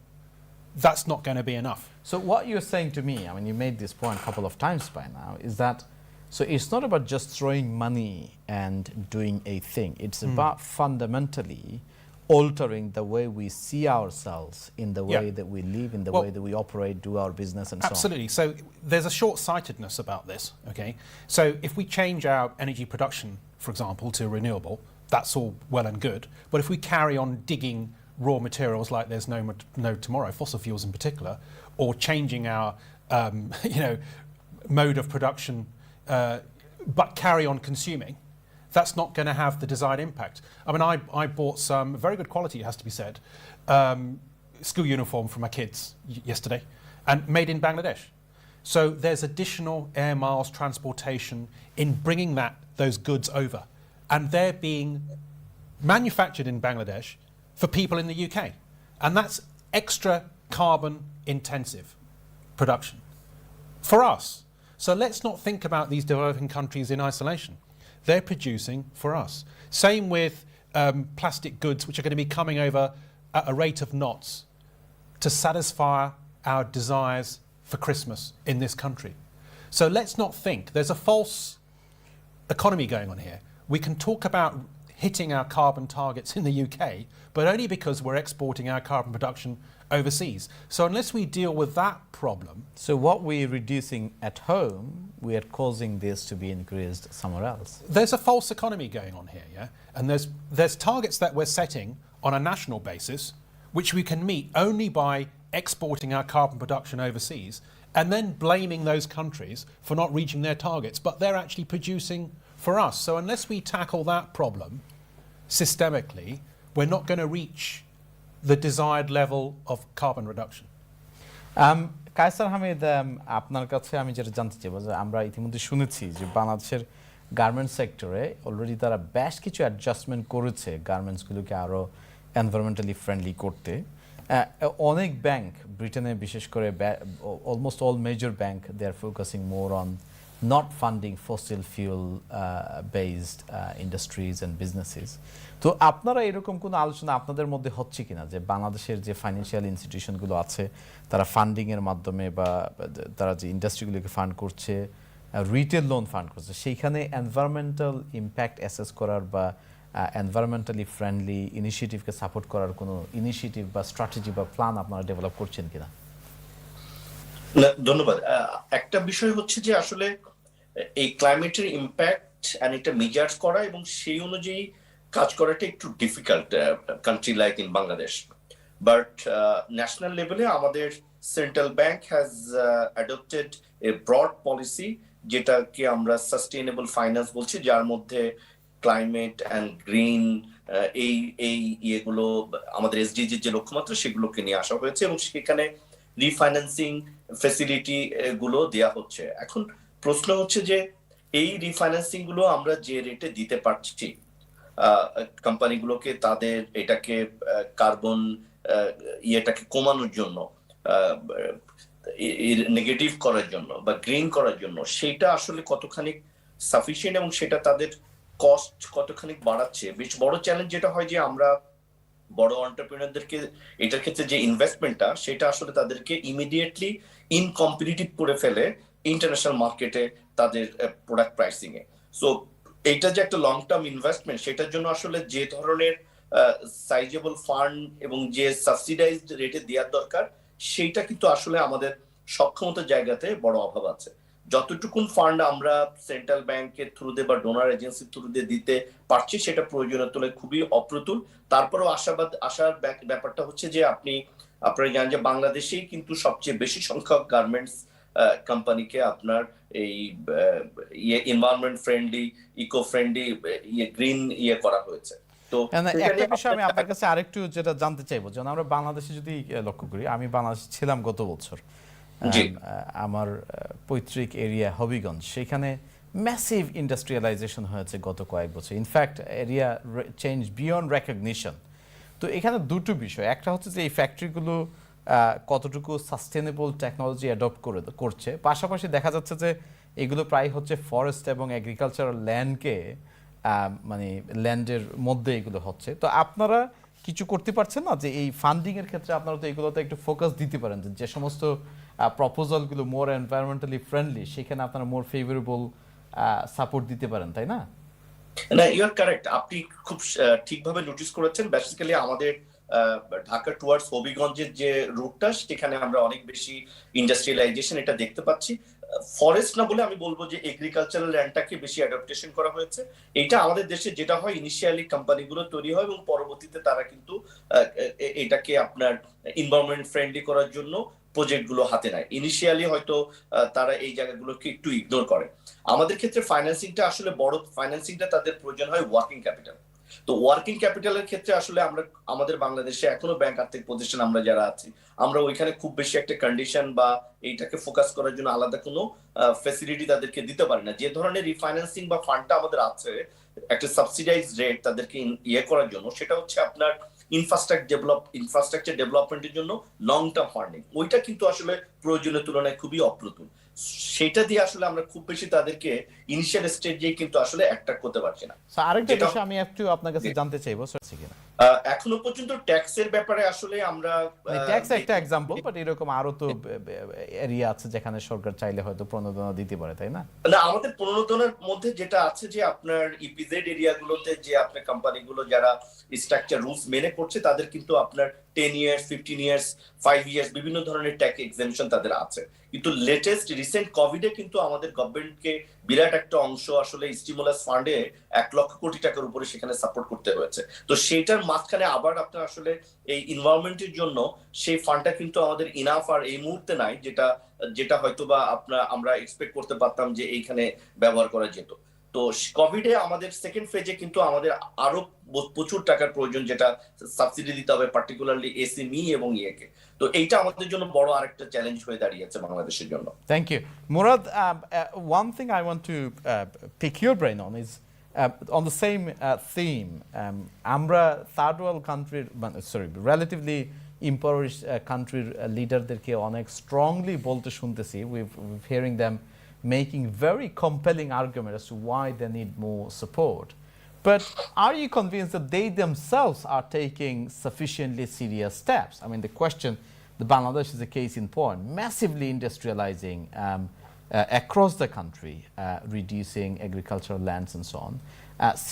that's not going to be enough. So what you're saying to me, I mean, you made this point a couple of times by now, is that so it's not about just throwing money and doing a thing. It's about fundamentally altering the way we see ourselves in the way that we live, in the way that we operate, do our business, and so on. Absolutely. So there's a short-sightedness about this, okay? So if we change our energy production, for example, to renewable, that's all well and good. But if we carry on digging raw materials like there's no tomorrow, fossil fuels in particular, or changing our mode of production, but carry on consuming, that's not going to have the desired impact. I mean, I bought some very good quality, it has to be said, school uniform for my kids yesterday, and made in Bangladesh. So there's additional air miles, transportation in bringing those goods over, and they're being manufactured in Bangladesh for people in the UK, and that's extra carbon intensive production for us. So let's not think about these developing countries in isolation. They're producing for us. Same with plastic goods, which are going to be coming over at a rate of knots to satisfy our desires for Christmas in this country. So let's not think there's a false economy going on here. We can talk about hitting our carbon targets in the UK, but only because we're exporting our carbon production overseas. So unless we deal with that problem... So what we're reducing at home, we are causing this to be increased somewhere else. There's a false economy going on here, yeah? And there's targets that we're setting on a national basis, which we can meet only by exporting our carbon production overseas, and then blaming those countries for not reaching their targets, but they're actually producing for us. So unless we tackle that problem systemically, we're not going to reach the desired level of carbon reduction. Kaiser Hamid, আপনার কাছে আমি যেটা জানতে চাইবো যে আমরা ইতিমধ্যে শুনেছি যে বাংলাদেশের গার্মেন্টস সেক্টরে অলরেডি তারা বেশ কিছু অ্যাডজাস্টমেন্ট করেছে গার্মেন্টসগুলোকে আরও এনভায়রনমেন্টালি ফ্রেন্ডলি করতে। অনেক ব্যাংক ব্রিটেনে বিশেষ করে almost all major bank they are focusing more on not funding fossil fuel based industries and businesses. তো আপনারা এরকম কোনো আলোচনা আপনাদের মধ্যে হচ্ছে কিনা যে বাংলাদেশের যে ফাইন্যান্সিয়াল ইনস্টিটিউশনগুলো আছে তারা ফান্ডিংয়ের মাধ্যমে বা তারা যে ইন্ডাস্ট্রিগুলোকে ফান্ড করছে, রিটেল লোন ফান্ড করছে, সেইখানে এনভায়রনমেন্টাল ইম্প্যাক্ট অ্যাসেস করার বা এনভায়রনমেন্টালি ফ্রেন্ডলি ইনিশিয়েটিভকে সাপোর্ট করার কোনো ইনিশিয়েটিভ বা স্ট্র্যাটেজি বা প্ল্যান আপনারা ডেভেলপ করছেন কিনা? ধন্যবাদ। একটা বিষয় হচ্ছে যে আসলে এই ক্লাইমেটের ইম্প্যাক্ট এন্ড এটা মেজার্স করা এবং সেই অনুযায়ী কাজ করাটা একটু difficult country like in Bangladesh, but national লেভেলে আমাদের central bank has adopted a broad policy যেটাকে আমরা সাস্টেইনেবল ফাইন্যান্স বলছি, যার মধ্যে ক্লাইমেট অ্যান্ড গ্রিন এই ইয়েগুলো আমাদের এসডিজি যে লক্ষ্যমাত্রা সেগুলোকে নিয়ে আসা হয়েছে এবং সেখানে রিফাইন্যান্সিং ফ্যাসিলিটি গুলো দেয়া হচ্ছে। এখন প্রশ্ন হচ্ছে যে এই রিফাইন্যান্সিং গুলো আমরা যে রেটে দিতে পারছি কোম্পানিগুলোকে তাদের এটাকে কার্বন ইয়েটাকে কমানোর জন্য, নেগেটিভ করার জন্য বা গ্রিন করার জন্য, সেটা আসলে কতখানি সাফিসিয়েন্ট এবং সেটা তাদের কস্ট কতখানি বাড়াচ্ছে। বেশ বড় চ্যালেঞ্জ যেটা হয় যে আমরা বড় এন্টারপ্রেনারদেরকে এটার ক্ষেত্রে যে ইনভেস্টমেন্টটা সেটা আসলে তাদেরকে ইমিডিয়েটলি ইনকম্পিটিটিভ করে ফেলে ইন্টারন্যাশনাল মার্কেটে তাদের প্রোডাক্ট প্রাইসিং এ। সো এইটা যে একটা লং টার্ম ইনভেস্টমেন্ট, সেটার জন্য আসলে যে ধরনের সাইজেবল ফান্ড এবং যে সাবসিডাইজড রেটে দেওয়ার দরকার, সেইটা কিন্তু আসলে আমাদের সক্ষমতার জায়গাতে বড় অভাব আছে। যতটুকুন ফান্ড আমরা সেন্ট্রাল ব্যাংকের থ্রুতে বা ডোনার এজেন্সির থ্রুতে দিতে পারছি, সেটা প্রয়োজনীয় তুলে খুবই অপ্রতুল। তারপরেও আশার ব্যাপারটা হচ্ছে যে আপনারা জানেন যে বাংলাদেশেই কিন্তু সবচেয়ে বেশি সংখ্যক গার্মেন্টস কোম্পানিকে আপনার এই environment friendly, eco friendly, green করা হয়েছে। তো একটা বিষয় আমি আপনার কাছে আরেকটু যেটা জানতে চাইবো, যেমন আমরা বাংলাদেশে যদি লক্ষ্য করি, আমি বাংলাদেশে ছিলাম গত বছর, আমার পৈতৃক এরিয়া হবিগঞ্জ, সেখানে ম্যাসিভ ইন্ডাস্ট্রিয়ালাইজেশন হয়েছে গত কয়েক বছর। In fact area change beyond recognition. তো এখানে দুটো বিষয়, একটা হচ্ছে যে এই ফ্যাক্টরিগুলো কতটুকু সাস্টেনেবল টেকনোলজি অ্যাডপ্ট করছে, পাশাপাশি দেখা যাচ্ছে যে এগুলো প্রায় হচ্ছে ফরেস্ট এবং এগ্রিকালচারাল ল্যান্ডকে মানে ল্যান্ডের মধ্যে এগুলো হচ্ছে। তো আপনারা কিছু করতে পারছেন না যে এই ফান্ডিং এর ক্ষেত্রে আপনারা তো এগুলোতে একটু ফোকাস দিতে পারেন, যে সমস্ত প্রপোজালগুলো মোর এনভায়রনমেন্টালি ফ্রেন্ডলি সেখানে আপনারা মোর ফেভারেবল সাপোর্ট দিতে পারেন, তাই না? না, ইউ আর কারেক্ট। আপনি খুব ঠিকভাবে নোটিস করেছেন। বেসিক্যালি আমাদের ঢাকা টুয়ার্ডস হবিগঞ্জের যে রুটটা, সেখানে আমরা অনেক বেশি ইন্ডাস্ট্রিয়ালাইজেশন এটা দেখতে পাচ্ছি। ফরেস্ট না বলে আমি বলবো যে এগ্রিকালচারাল ল্যান্ডটাকে বেশি অ্যাডাপ্টেশন করা হয়েছে। এটা আমাদের দেশে যেটা হয়, ইনিশিয়ালি কোম্পানিগুলো তৈরি হয় এবং পরবর্তীতে তারা কিন্তু এটাকে আপনার এনভায়রনমেন্ট ফ্রেন্ডলি করার জন্য প্রজেক্টগুলো হাতে নেয়। ইনিশিয়ালি হয়তো তারা এই জায়গাগুলোকে একটু ইগনোর করে। আমাদের ক্ষেত্রে ফাইন্যান্সিংটা আসলে বড় ফাইন্যান্সিংটা তাদের প্রয়োজন হয় ওয়ার্কিং ক্যাপিটাল। তো ওয়ার্কিং ক্যাপিটালের ক্ষেত্রে আসলে আমরা আমাদের বাংলাদেশে এখনো ব্যাংক আর্থিক প্রতিষ্ঠান আমরা যারা আছি, আমরা ওইখানে খুব বেশি একটা কন্ডিশন বা এইটাকে ফোকাস করার জন্য আলাদা কোনো ফ্যাসিলিটি তাদেরকে দিতে পারি না। যে ধরনের রিফাইন্যান্সিং বা ফান্ডটা আমাদের আছে একটা সাবসিডাইজ রেট তাদেরকে করার জন্য, সেটা হচ্ছে আপনার ইনফ্রাস্ট্রাকচার ডেভেলপমেন্টের জন্য লং টার্ম ফান্ডিং। ওইটা কিন্তু আসলে প্রয়োজনের তুলনায় খুবই অপ্রতুল। সেটা দিয়ে আসলে আমরা খুব বেশি তাদেরকে ইনিশিয়াল স্টেজে কিন্তু আসলে অ্যাট্রাক্ট করতে পারছি না। আরেকটা বিষয় আমি একটু আপনার কাছে জানতে চাইবো, কিনা এখনো পর্যন্ত ট্যাক্সের ব্যাপারে আসলে আমরা ট্যাক্স একটা এক্সাম্পল, বাট এরকম আরো তো এরিয়া আছে যেখানে সরকার চাইলে হয়তো প্রণোদনা দিতে পারে, তাই না? না, আমাদের প্রণোদনার মধ্যে যেটা আছে যে আপনার ইপিজেড এরিয়াগুলোতে যে আপনার কোম্পানিগুলো যারা স্ট্রাকচার রুলস মেনে করছে, তাদের কিন্তু আপনার 10 ইয়ার্স, 15 ইয়ার্স, 5 ইয়ার্স বিভিন্ন ধরনের ট্যাক্স এক্সেম্পশন তাদের আছে। কিন্তু লেটেস্ট রিসেন্ট কোভিডে কিন্তু আমাদের গভর্নমেন্টকে বিরাট একটা অংশ আসলে স্টিমুলাস ফান্ডে 1 লক্ষ কোটি টাকার উপরে সেখানে সাপোর্ট করতে হয়েছে। তো সেইটার মাঝখানে আবার আপনার আসলে এই এনভায়রনমেন্টের জন্য সেই ফান্ডটা কিন্তু আমাদের ইনাফ আর এই মুহূর্তে নাই, যেটা হয়তো বা আমরা এক্সপেক্ট করতে পারতাম যে এইখানে ব্যবহার করা যেত। তো কোভিডে আমাদের সেকেন্ড ফেজে কিন্তু আমাদের আরো প্রচুর টাকার প্রয়োজন, যেটা সাবসিডি দিতে হবে পার্টিকুলারলি এসএমই এবং ইয়েকে। তো এইটা আমাদের জন্য বড় আরেকটা চ্যালেঞ্জ হয়ে দাঁড়িয়েছে বাংলাদেশের জন্য। Thank you Murad. one thing I want to pick your brain on is on the same theme. আমরা থার্ড ওয়ার্ল্ড কান্ট্রির relatively impoverished countryর লিডারদেরকে অনেক স্ট্রংলি বলতে শুনতেছি, we've hearing them making very compelling argument as to why they need more support. But are you convinced that they themselves are taking sufficiently serious steps? I mean, the question, the Bangladesh is a case in point, massively industrializing across the country, reducing agricultural lands and so on.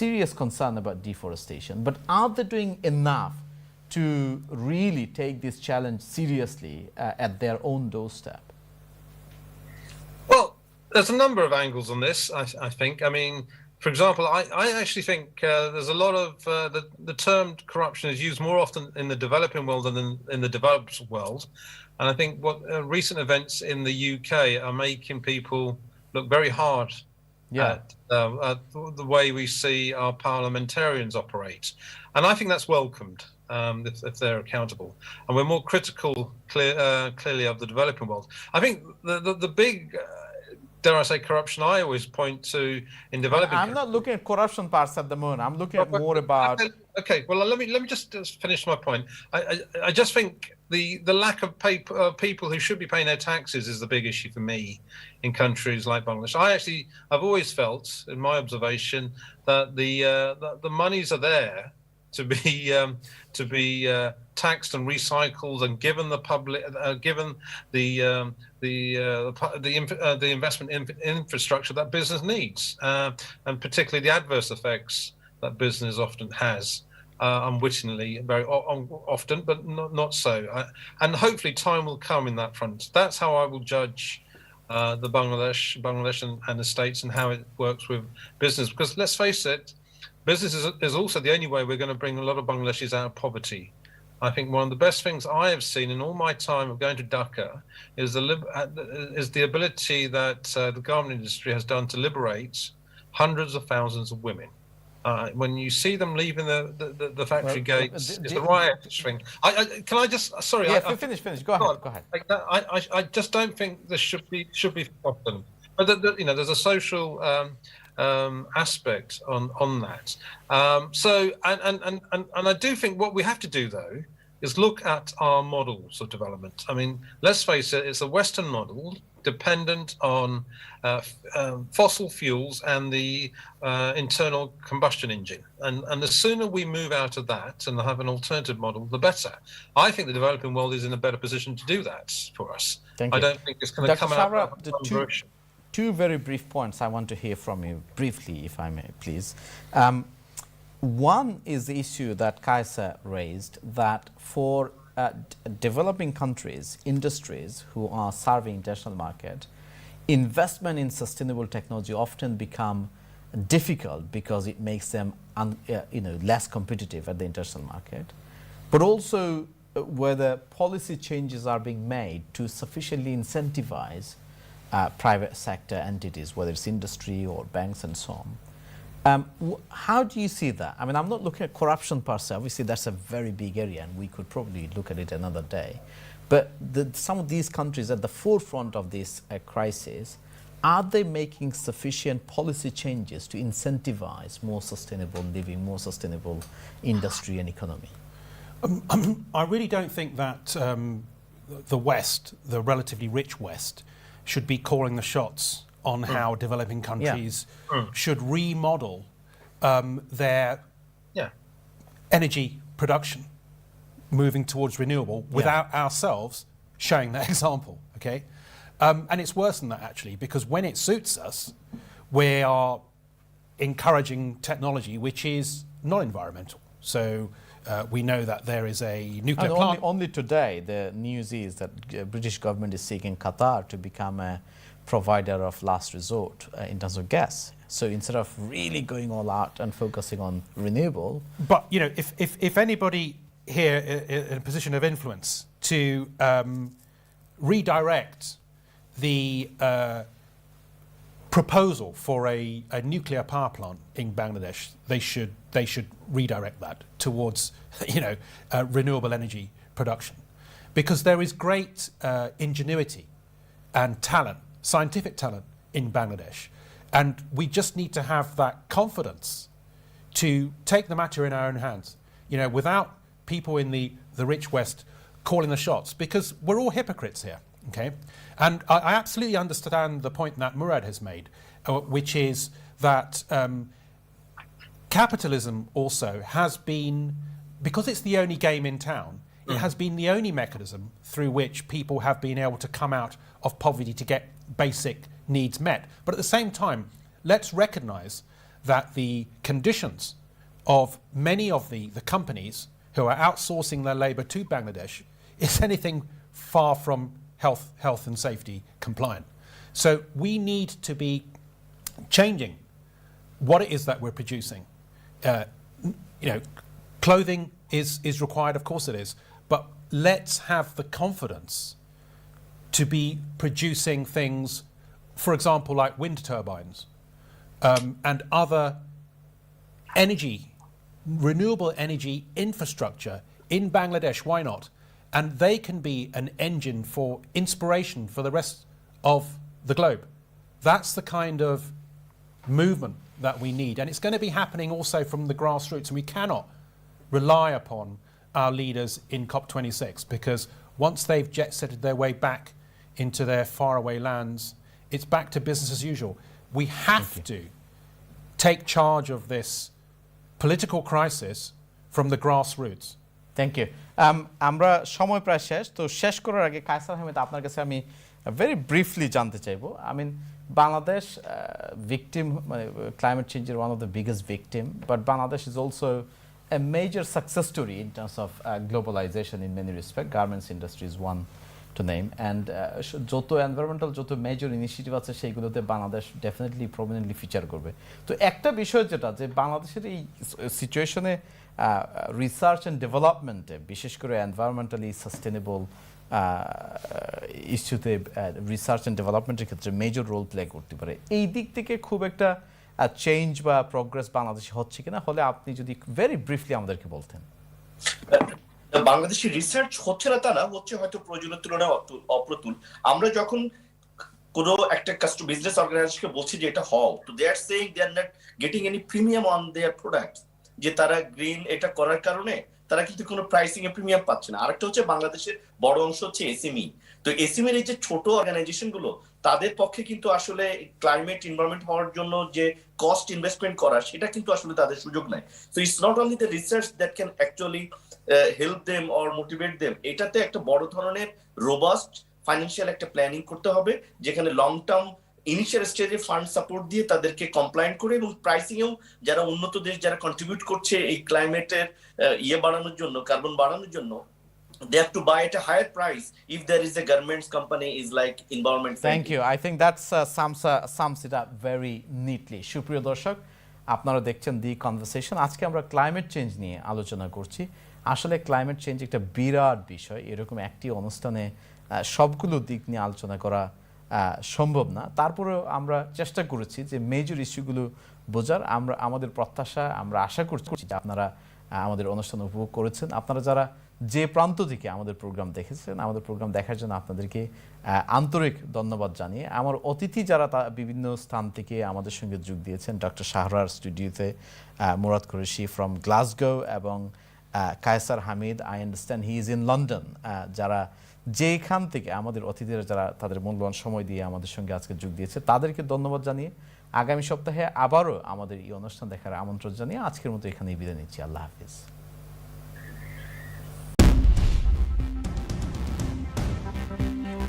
Serious concern about deforestation. But are they doing enough to really take this challenge seriously at their own doorstep? Well, there's a number of angles on this, I think. I mean, for example, I actually think there's a lot of the term corruption is used more often in the developing world than in the developed world. And I think what recent events in the UK are making people look very hard at the way we see our parliamentarians operate. And I think that's welcomed if they're accountable. And we're more critical, clearly, of the developing world. I think the big... dare I say corruption I always point to in developing. I'm not looking at corruption parts at the moment. I'm looking at more about. Okay, well let me just finish my point. I just think the lack of people who should be paying their taxes is the big issue for me in countries like Bangladesh. I've always felt, in my observation, that the monies are there to be taxed and recycled and given the public, given the investment in infrastructure that business needs, and particularly the adverse effects that business often has, unwittingly, very often, but not so. And hopefully, time will come in that front. That's how I will judge the Bangladesh and the States and how it works with business. Because let's face it, business is also the only way we're going to bring a lot of Bangladeshis out of poverty. I think one of the best things I have seen in all my time of going to Dhaka is the ability that the garment industry has done to liberate hundreds of thousands of women. When you see them leaving the factory gates, it's the riot thing. Can I just sorry? Yeah, finish. Go ahead. I just don't think this should be forgotten. But there's a social aspect on that. So I do think what we have to do though is look at our models of development. I mean, let's face it, it's a Western model dependent on fossil fuels and the internal combustion engine. And the sooner we move out of that and have an alternative model, the better. I think the developing world is in a better position to do that for us. Thank you. I don't think it's going to come out of one version. Two very brief points I want to hear from you briefly, if I may, please. One is the issue that Kaisa raised, that for developing countries, industries who are serving international market, investment in sustainable technology often become difficult because it makes them less competitive at the international market, but also whether policy changes are being made to sufficiently incentivize private sector entities, whether it's industry or banks and so on. How do you see that? I mean, I'm not looking at corruption per se. Obviously, that's a very big area, and we could probably look at it another day. But some of these countries at the forefront of this crisis, are they making sufficient policy changes to incentivize more sustainable living, more sustainable industry and economy? I really don't think that the West, the relatively rich West, should be calling the shots on how developing countries should remodel their energy production, moving towards renewable, without ourselves showing that example, okay? And it's worse than that, actually, because when it suits us, we are encouraging technology which is not environmental. So we know that there is a nuclear plant. Only today, the news is that British government is seeking Qatar to become a provider of last resort in terms of gas. So instead of really going all out and focusing on renewable. But if anybody here in a position of influence to redirect the proposal for a nuclear power plant in Bangladesh, they should redirect that towards renewable energy production, because there is great ingenuity and talent, scientific talent in Bangladesh, and we just need to have that confidence to take the matter in our own hands, without people in the rich West calling the shots, because we're all hypocrites here, okay? And I absolutely understand the point that Murad has made, which is that capitalism also has been, because it's the only game in town, it has been the only mechanism through which people have been able to come out of poverty to get basic needs met. But at the same time, let's recognize that the conditions of many of the companies who are outsourcing their labor to Bangladesh is anything far from health and safety compliant. So we need to be changing what it is that we're producing. Clothing is required, of course it is, but let's have the confidence to be producing things, for example, like wind turbines and other renewable energy infrastructure in Bangladesh. Why not? And they can be an engine for inspiration for the rest of the globe. That's the kind of movement that we need. And it's going to be happening also from the grassroots. And we cannot rely upon our leaders in COP26, because once they've jet-setted their way back into their faraway lands, it's back to business as usual. We have to take charge of this political crisis from the grassroots. Thank you. আমরা সময় প্রায় শেষ, তো শেষ করার আগে কায়সার আহমেদ, আপনার কাছে আমি ভেরি ব্রিফলি জানতে চাইবো, আই মিন বাংলাদেশ ভিকটিম, মানে ক্লাইমেট চেঞ্জের one of the biggest victim, but Bangladesh is also a major success story in terms of globalization in many respects. Garments industry is one to name, and যত environmental যত major initiative আছে সেইগুলোতে Bangladesh definitely prominently feature করবে। তো একটা বিষয় যেটা যে বাংলাদেশের এই সিচুয়েশনে রিসার্চ অ্যান্ড ডেভেলপমেন্টে, বিশেষ করে এনভায়রনমেন্টালি সাস্টেনেবল ইস্যুতে রিসার্চ অ্যান্ড ডেভেলপমেন্টের ক্ষেত্রে মেজর রোল প্লে করতে পারে, এই দিক থেকে খুব একটা চেঞ্জ বা প্রোগ্রেস বাংলাদেশে হচ্ছে কিনা, হলে আপনি যদি ভেরি ব্রিফলি আমাদেরকে বলতেন। বাংলাদেশে রিসার্চ হচ্ছে না তা না, হচ্ছে হয়তো প্রয়োজনের তুলনায় অপ্রতুল। আমরা যখন কোনো একটা কাস্টমার বিজনেস অর্গানাইজেশনকে বলছি যে এটা হও, তো they are saying they are not getting any premium on their product, যে তারা গ্রিন এটা করার কারণে তারা কিন্তু কোনো প্রাইসিং এ প্রিমিয়াম পাচ্ছে না। আরেকটা হচ্ছে বাংলাদেশের বড় অংশ হচ্ছে এসএমই। তো এসএমই এর এই যে ছোট অর্গানাইজেশন গুলো, তাদের পক্ষে কিন্তু আসলে ক্লাইমেট এনভায়রনমেন্ট হওয়ার জন্য যে কস্ট ইনভেস্টমেন্ট করা, সেটা কিন্তু আসলে তাদের সুযোগ নাই। So it's not only the research that can actually help them or motivate them, এটাতে একটা বড় ধরনের রোবাস্ট ফাইন্যান্সিয়াল একটা প্ল্যানিং করতে হবে, যেখানে লং টার্ম ইনিশিয়াল স্টেজে ফান্ড সাপোর্ট দিয়ে তাদেরকে কমপ্লায়েন্ট করে, এবং প্রাইসিং এও যারা উন্নত দেশ যারা কন্ট্রিবিউট করছে এই ক্লাইমেটের বাড়ানোর জন্য, কার্বন বাড়ানোর জন্য, they have to buy at a higher price if there is a government's company is like environment friendly. Thank you. I think that's sums it up very neatly. সুপ্রিয় দর্শক, আপনারা দেখছেন দি কনভারসেশন। আজকে আমরা ক্লাইমেট চেঞ্জ নিয়ে আলোচনা করছি। আসলে ক্লাইমেট চেঞ্জ একটা বিরাট বিষয়, এরকম একটি অনুষ্ঠানে সবগুলো দিক নিয়ে আলোচনা করা সম্ভব না। তারপরেও আমরা চেষ্টা করেছি যে মেজর ইস্যুগুলো বোঝার। আমাদের প্রত্যাশা, আমরা আশা করছি যে আপনারা আমাদের অনুষ্ঠান উপভোগ করেছেন। আপনারা যারা যে প্রান্ত থেকে আমাদের প্রোগ্রাম দেখেছেন, আমাদের প্রোগ্রাম দেখার জন্য আপনাদেরকে আন্তরিক ধন্যবাদ জানিয়ে, আমার অতিথি যারা বিভিন্ন স্থান থেকে আমাদের সঙ্গে যোগ দিয়েছেন, ডক্টর শাহরার স্টুডিওতে মুরাদ কুরেশি ফ্রম গ্লাসগো, এবং Kaiser Hamid, I understand he is in London, যারা যেখান থেকে আমাদের অতিথিরা যারা তাদের মূল্যবান সময় দিয়ে আমাদের সঙ্গে আজকে যোগ দিয়েছে, তাদেরকে ধন্যবাদ জানিয়ে আগামী সপ্তাহে আবারও আমাদের এই অনুষ্ঠান দেখার আমন্ত্রণ জানিয়ে আজকের মতো এখানেই বিদায় নিচ্ছি। আল্লাহ হাফিজ।